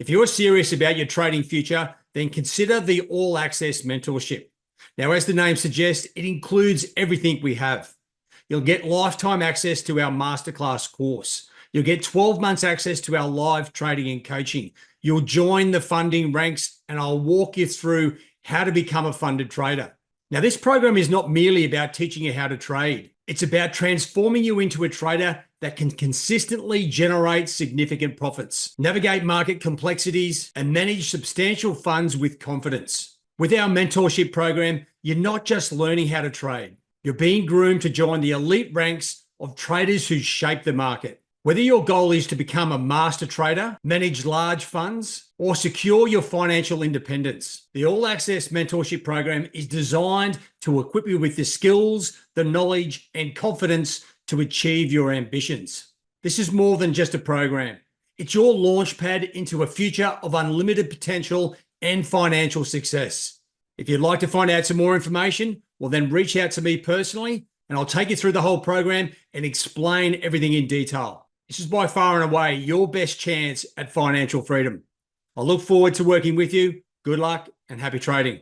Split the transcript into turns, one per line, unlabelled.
If you're serious about your trading future, then consider the All Access Mentorship. Now, as the name suggests, it includes everything we have. You'll get lifetime access to our masterclass course. You'll get 12 months access to our live trading and coaching. You'll join the funding ranks, and I'll walk you through how to become a funded trader. Now, this program is not merely about teaching you how to trade. It's about transforming you into a trader that can consistently generate significant profits, navigate market complexities, and manage substantial funds with confidence. With our mentorship program, you're not just learning how to trade. You're being groomed to join the elite ranks of traders who shape the market. Whether your goal is to become a master trader, manage large funds, or secure your financial independence, the All Access Mentorship Program is designed to equip you with the skills, the knowledge, and confidence to achieve your ambitions. This is more than just a program. It's your launchpad into a future of unlimited potential and financial success. If you'd like to find out some more information, well, then reach out to me personally, and I'll take you through the whole program and explain everything in detail. This is by far and away your best chance at financial freedom. I look forward to working with you. Good luck and happy trading.